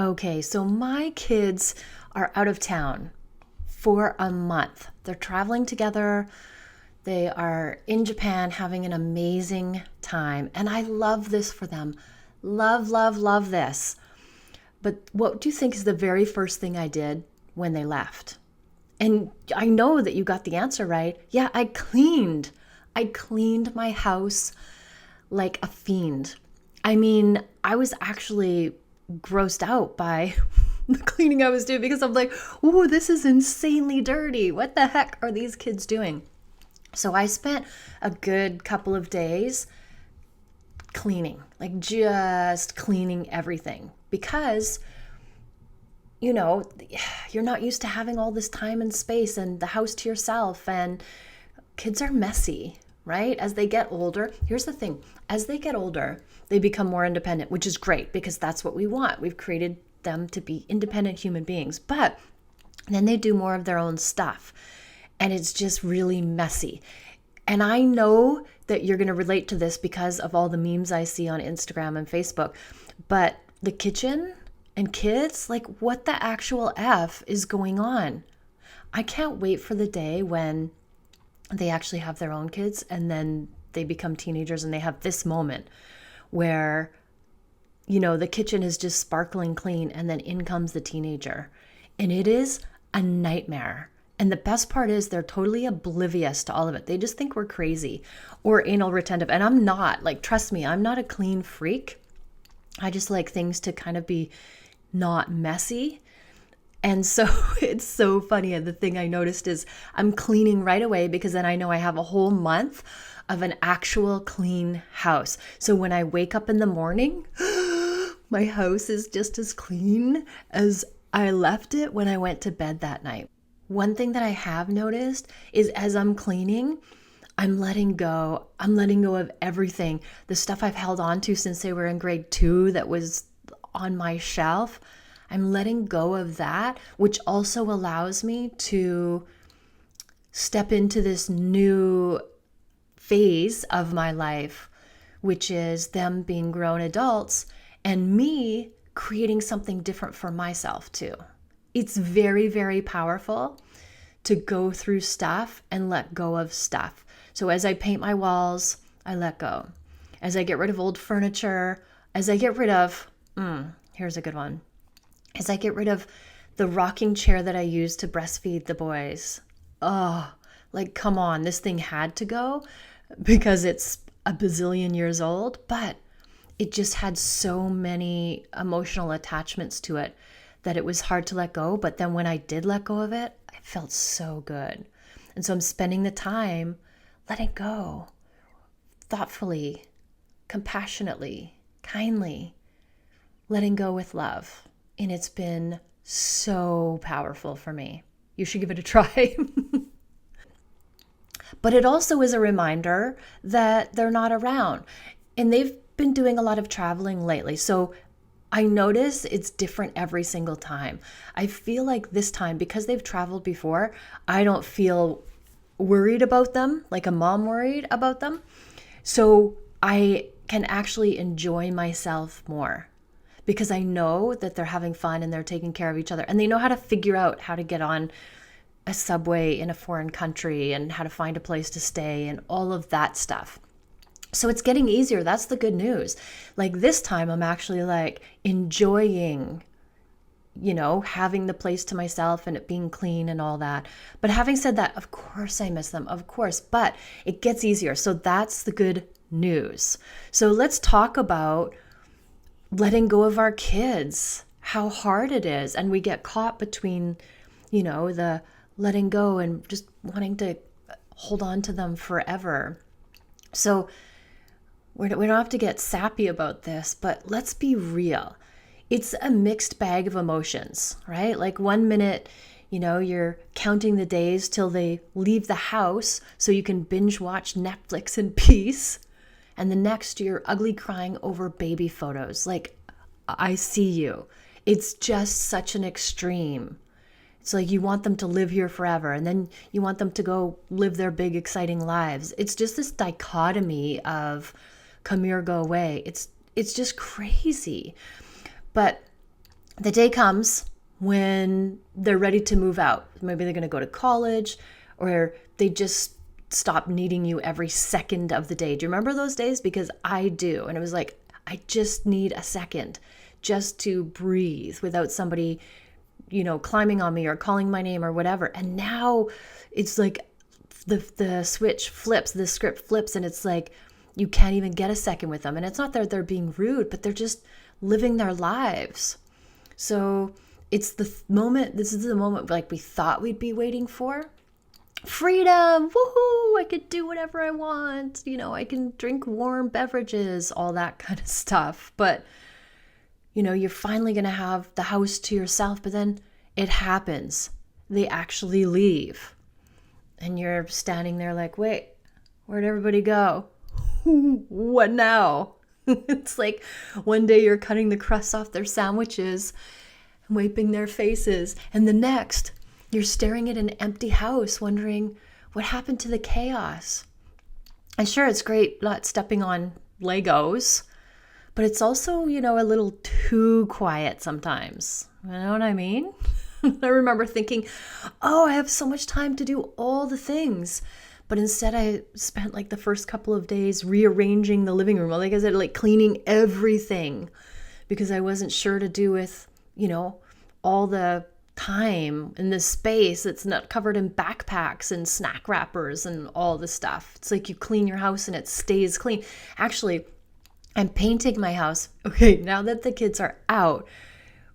Okay, so my kids are out of town for a month. They're traveling together. They are in Japan having an amazing time. And I love this for them. Love, love, love this. But what do you think is the very first thing I did when they left? And I know that you got the answer right. Yeah, I cleaned. I cleaned my house like a fiend. I mean, I was actually grossed out by the cleaning I was doing because I'm like, ooh, this is insanely dirty. What the heck are these kids doing? So I spent a good couple of days cleaning, like just cleaning everything because, you know, you're not used to having all this time and space and the house to yourself, and kids are messy, right? As they get older, here's the thing, as they get older, they become more independent, which is great because that's what we want. We've created them to be independent human beings, but then they do more of their own stuff and it's just really messy. And I know that you're going to relate to this because of all the memes I see on Instagram and Facebook, but the kitchen and kids, like what the actual F is going on? I can't wait for the day when they actually have their own kids and then they become teenagers and they have this moment where, you know, the kitchen is just sparkling clean and then in comes the teenager. And it is a nightmare. And the best part is they're totally oblivious to all of it. They just think we're crazy or anal retentive. And I'm not. Like, trust me, I'm not a clean freak. I just like things to kind of be not messy. And so it's so funny. And the thing I noticed is I'm cleaning right away because then I know I have a whole month of an actual clean house. So when I wake up in the morning, my house is just as clean as I left it when I went to bed that night. One thing that I have noticed is as I'm cleaning, I'm letting go. I'm letting go of everything. The stuff I've held on to since they were in grade 2 that was on my shelf, I'm letting go of that, which also allows me to step into this new phase of my life, which is them being grown adults and me creating something different for myself too. It's very, very powerful to go through stuff and let go of stuff. So as I paint my walls, I let go. As I get rid of old furniture, as I get rid of, here's a good one. As I get rid of the rocking chair that I used to breastfeed the boys. Oh, like, come on, this thing had to go because it's a bazillion years old, but it just had so many emotional attachments to it that it was hard to let go. But then when I did let go of it, I felt so good. And so I'm spending the time letting go thoughtfully, compassionately, kindly, letting go with love. And it's been so powerful for me. You should give it a try. But it also is a reminder that they're not around. And they've been doing a lot of traveling lately. So I notice it's different every single time. I feel like this time, because they've traveled before, I don't feel worried about them, like a mom worried about them. So I can actually enjoy myself more because I know that they're having fun and they're taking care of each other and they know how to figure out how to get on a subway in a foreign country and how to find a place to stay and all of that stuff. So it's getting easier. That's the good news. Like this time I'm actually like enjoying, you know, having the place to myself and it being clean and all that. But having said that, of course I miss them, of course, but it gets easier. So that's the good news. So let's talk about letting go of our kids, how hard it is. And we get caught between, you know, the letting go and just wanting to hold on to them forever. So we don't have to get sappy about this, but let's be real. It's a mixed bag of emotions, right? Like 1 minute, you know, you're counting the days till they leave the house so you can binge watch Netflix in peace. And the next you're ugly crying over baby photos. Like, I see you. It's just such an extreme. It's like you want them to live here forever and then you want them to go live their big, exciting lives. It's just this dichotomy of come here, go away. It's just crazy. But the day comes when they're ready to move out. Maybe they're going to go to college, or they just stop needing you every second of the day. Do you remember those days? Because I do. And it was like, I just need a second just to breathe without somebody, climbing on me or calling my name or whatever. And now it's like the switch flips, the script flips, and it's like you can't even get a second with them. And it's not that they're being rude, but they're just living their lives. So it's this is the moment like we thought we'd be waiting for. Freedom, woohoo, I could do whatever I want. I can drink warm beverages, all that kind of stuff. But, you're finally going to have the house to yourself, but then it happens. They actually leave. And you're standing there like, wait, where'd everybody go? What now? It's like one day you're cutting the crust off their sandwiches and wiping their faces. And the next, you're staring at an empty house wondering what happened to the chaos. And sure, it's great not stepping on Legos, but it's also, a little too quiet sometimes. You know what I mean? I remember thinking, oh, I have so much time to do all the things. But instead I spent like the first couple of days rearranging the living room. Like I said, like cleaning everything because I wasn't sure to do with, all the time in this space that's not covered in backpacks and snack wrappers and all the stuff. It's like you clean your house and it stays clean. Actually, I'm painting my house. Okay, now that the kids are out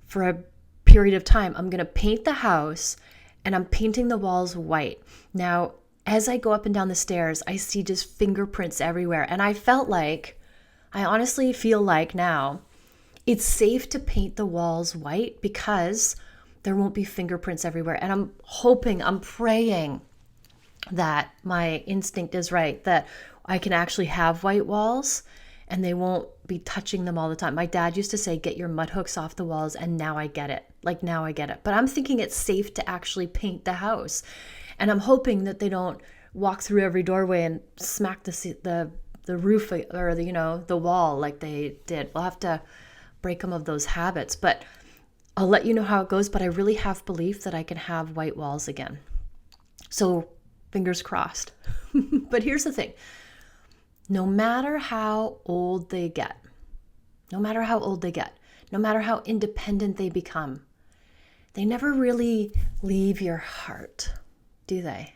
for a period of time, I'm going to paint the house and I'm painting the walls white. Now, as I go up and down the stairs, I see just fingerprints everywhere. And I honestly feel like now it's safe to paint the walls white because there won't be fingerprints everywhere. And I'm praying that my instinct is right, that I can actually have white walls and they won't be touching them all the time. My dad used to say, get your mud hooks off the walls, and now I get it. But I'm thinking it's safe to actually paint the house. And I'm hoping that they don't walk through every doorway and smack the roof or the wall like they did. We'll have to break them of those habits. But I'll let you know how it goes. But I really have belief that I can have white walls again. So fingers crossed. But here's the thing. No matter how old they get, no matter how independent they become, they never really leave your heart, do they?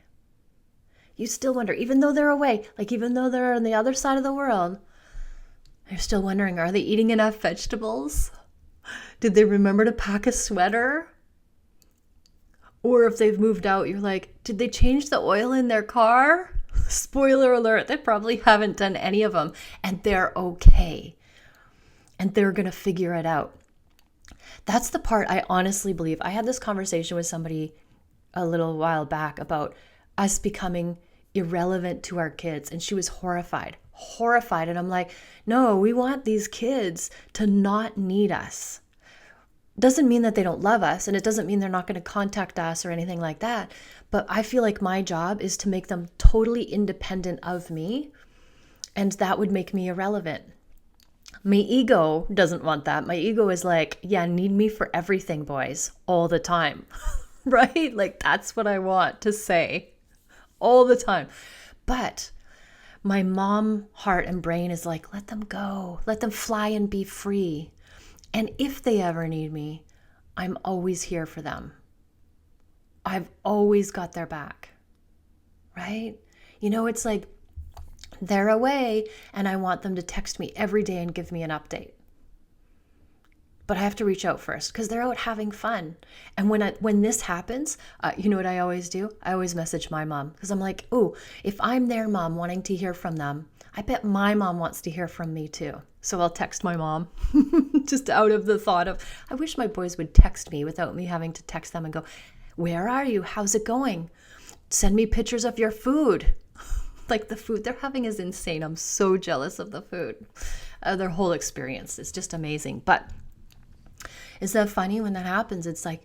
You still wonder, even though they're away, like even though they're on the other side of the world, you're still wondering, are they eating enough vegetables? Did they remember to pack a sweater? Or if they've moved out, you're like, did they change the oil in their car? Spoiler alert, they probably haven't done any of them, and they're okay. And they're going to figure it out. That's the part I honestly believe. I had this conversation with somebody a little while back about us becoming irrelevant to our kids, and she was horrified. And I'm like, no, we want these kids to not need us. Doesn't mean that they don't love us, and it doesn't mean they're not going to contact us or anything like that. But I feel like my job is to make them totally independent of me, and that would make me irrelevant. My ego doesn't want that. My ego is like, yeah, need me for everything, boys, all the time, right? Like that's what I want to say all the time. But my mom heart and brain is like, let them go, let them fly and be free. And if they ever need me, I'm always here for them. I've always got their back, right? It's like they're away and I want them to text me every day and give me an update. But I have to reach out first because they're out having fun. And when this happens, you know what I always do? I always message my mom because I'm like, oh, if I'm their mom wanting to hear from them, I bet my mom wants to hear from me too. So I'll text my mom just out of the thought of, I wish my boys would text me without me having to text them and go, where are you? How's it going? Send me pictures of your food. Like the food they're having is insane. I'm so jealous of the food. Their whole experience is just amazing. But is that funny when that happens? It's like,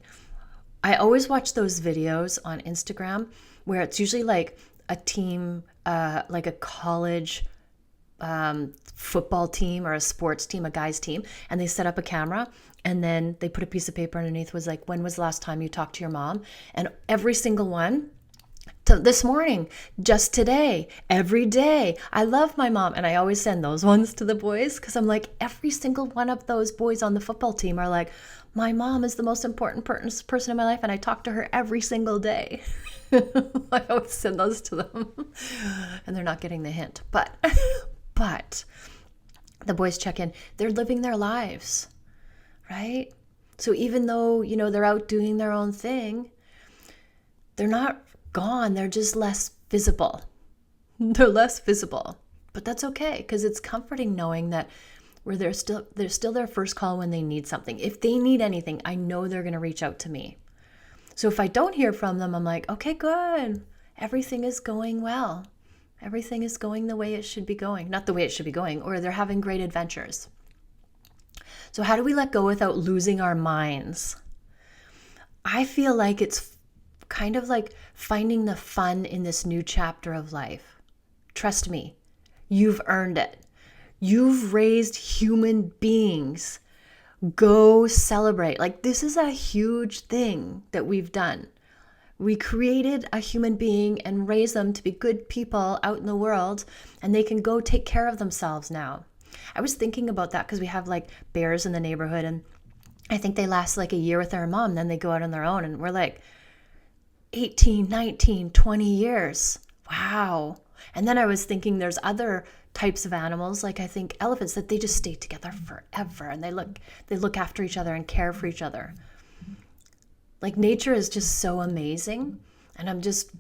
I always watch those videos on Instagram where it's usually like a team, like a college football team or a sports team, a guy's team, and they set up a camera and then they put a piece of paper underneath was like, when was the last time you talked to your mom? And every single one, this morning, just today, every day, I love my mom. And I always send those ones to the boys because I'm like, every single one of those boys on the football team are like, my mom is the most important person in my life and I talk to her every single day. I always send those to them and they're not getting the hint. But the boys check in, they're living their lives, right? So even though, they're out doing their own thing, they're not gone. They're just less visible. They're less visible, but that's okay because it's comforting knowing that they're still their first call when they need something. If they need anything, I know they're going to reach out to me. So if I don't hear from them, I'm like, okay, good. Everything is going well. Everything is going the way it should be going. Not the way it should be going, or they're having great adventures. So how do we let go without losing our minds? I feel like it's kind of like finding the fun in this new chapter of life. Trust me, you've earned it. You've raised human beings. Go celebrate. Like, this is a huge thing that we've done. We created a human being and raised them to be good people out in the world, and they can go take care of themselves now. I was thinking about that because we have like bears in the neighborhood, and I think they last like a year with their mom, then they go out on their own, and we're like 18, 19, 20 years. Wow. And then I was thinking there's other types of animals, like I think elephants, that they just stay together forever and they look after each other and care for each other. Like, nature is just so amazing, and I'm just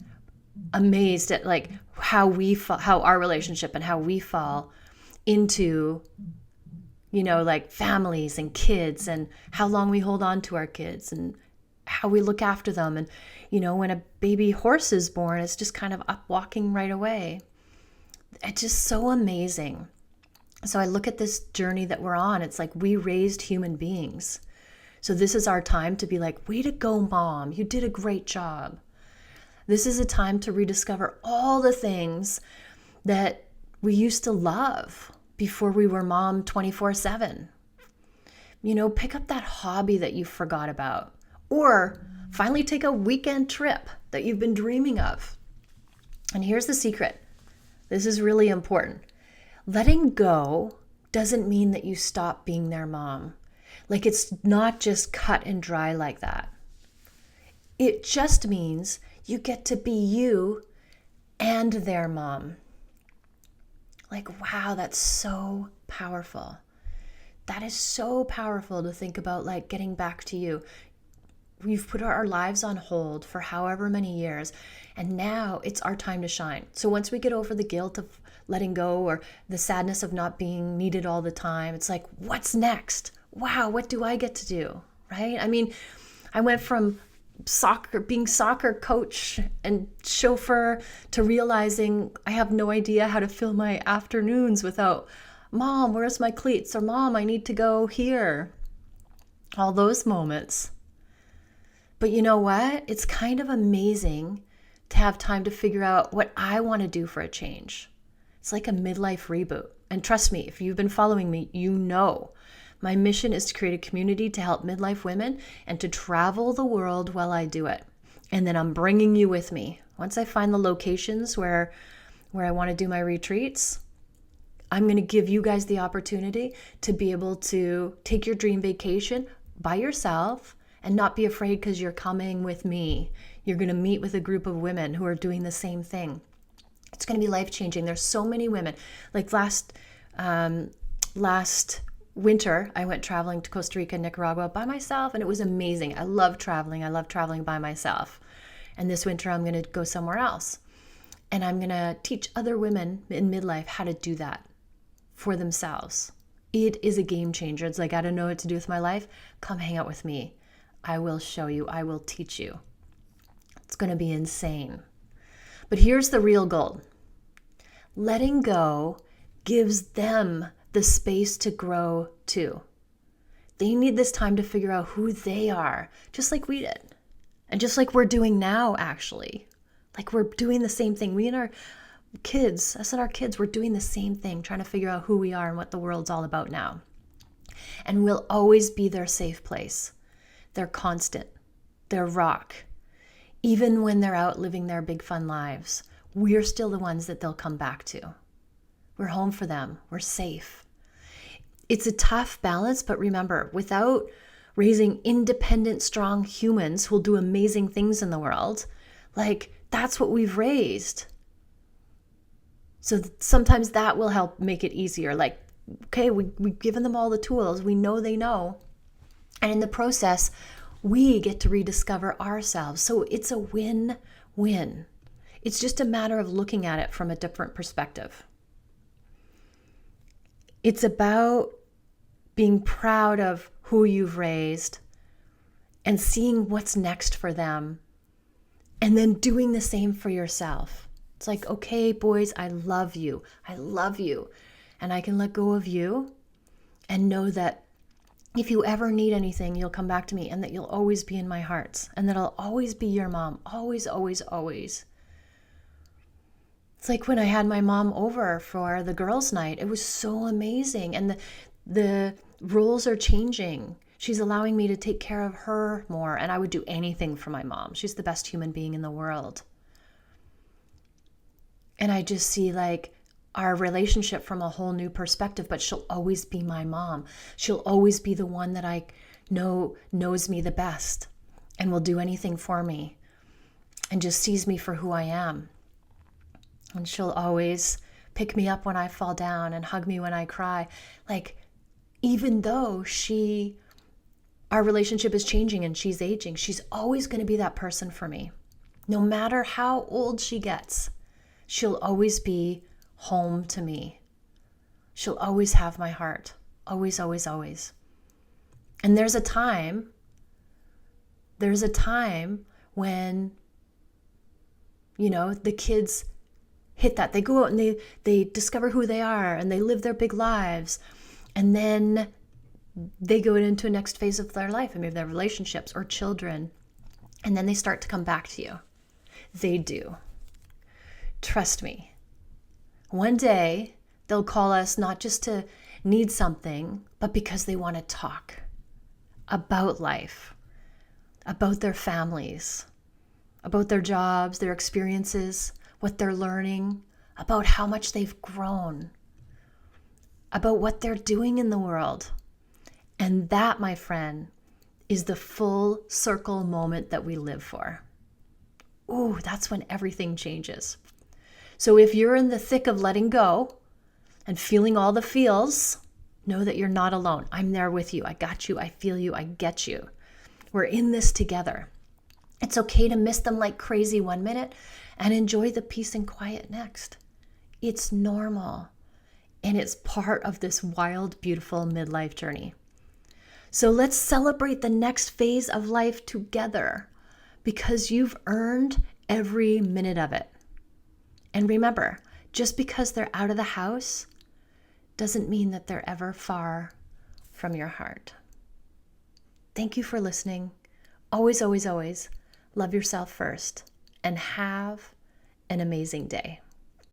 amazed at like how our relationship and how we fall into like families and kids, and how long we hold on to our kids and how we look after them. And when a baby horse is born, it's just kind of up walking right away. It's just so amazing. So I look at this journey that we're on. It's like we raised human beings. So this is our time to be like, way to go, Mom. You did a great job. This is a time to rediscover all the things that we used to love before we were mom 24/7. Pick up that hobby that you forgot about, or finally take a weekend trip that you've been dreaming of. And here's the secret. This is really important. Letting go doesn't mean that you stop being their mom. Like, it's not just cut and dry like that. It just means you get to be you and their mom. Like, wow, that's so powerful. That is so powerful to think about, like, getting back to you. We've put our lives on hold for however many years, and now it's our time to shine. So once we get over the guilt of letting go or the sadness of not being needed all the time, it's like, what's next? Wow, what do I get to do, right? I mean, I went from being soccer coach and chauffeur to realizing I have no idea how to fill my afternoons without, Mom, where's my cleats? Or Mom, I need to go here. All those moments. But you know what? It's kind of amazing to have time to figure out what I want to do for a change. It's like a midlife reboot. And trust me, if you've been following me, you know my mission is to create a community to help midlife women and to travel the world while I do it. And then I'm bringing you with me. Once I find the locations where I want to do my retreats, I'm going to give you guys the opportunity to be able to take your dream vacation by yourself and not be afraid because you're coming with me. You're going to meet with a group of women who are doing the same thing. It's going to be life-changing. There's so many women. Like last winter, I went traveling to Costa Rica and Nicaragua by myself, and it was amazing. I love traveling. I love traveling by myself. And this winter, I'm going to go somewhere else. And I'm going to teach other women in midlife how to do that for themselves. It is a game changer. It's like, I don't know what to do with my life. Come hang out with me. I will show you. I will teach you. It's going to be insane. But here's the real goal. Letting go gives them the space to grow too. They need this time to figure out who they are, just like we did. And just like we're doing now, actually. Like, we're doing the same thing. We and our Kids, us and our kids, we're doing the same thing, trying to figure out who we are and what the world's all about now. And we'll always be their safe place, their constant, their rock. Even when they're out living their big fun lives, we're still the ones that they'll come back to. We're home for them. We're safe. It's a tough balance, but remember, without raising independent, strong humans who'll do amazing things in the world, like that's what we've raised. So sometimes that will help make it easier. Like, okay, we've given them all the tools. We know they know. And in the process, we get to rediscover ourselves. So it's a win-win. It's just a matter of looking at it from a different perspective. It's about being proud of who you've raised and seeing what's next for them, and then doing the same for yourself. It's like, okay, boys, I love you. I love you. And I can let go of you and know that if you ever need anything, you'll come back to me, and that you'll always be in my hearts, and that I'll always be your mom. Always, always, always. It's like when I had my mom over for the girls' night. It was so amazing. And the roles are changing. She's allowing me to take care of her more, and I would do anything for my mom. She's the best human being in the world. And I just see like our relationship from a whole new perspective, but she'll always be my mom. She'll always be the one that I know knows me the best and will do anything for me and just sees me for who I am. And she'll always pick me up when I fall down and hug me when I cry. Like, even though our relationship is changing and she's aging, she's always going to be that person for me. No matter how old she gets, she'll always be home to me. She'll always have my heart. Always, always, always. And there's a time when, the kids hit that. They go out and they discover who they are and they live their big lives. And then they go into a next phase of their life, and maybe their relationships or children. And then they start to come back to you. They do. Trust me. One day they'll call us not just to need something, but because they want to talk about life, about their families, about their jobs, their experiences, what they're learning, about how much they've grown, about what they're doing in the world. And that, my friend, is the full circle moment that we live for. Ooh, that's when everything changes. So if you're in the thick of letting go and feeling all the feels, know that you're not alone. I'm there with you. I got you. I feel you. I get you. We're in this together. It's okay to miss them like crazy 1 minute and enjoy the peace and quiet next. It's normal. And it's part of this wild, beautiful midlife journey. So let's celebrate the next phase of life together, because you've earned every minute of it. And remember, just because they're out of the house doesn't mean that they're ever far from your heart. Thank you for listening. Always, always, always love yourself first, and have an amazing day.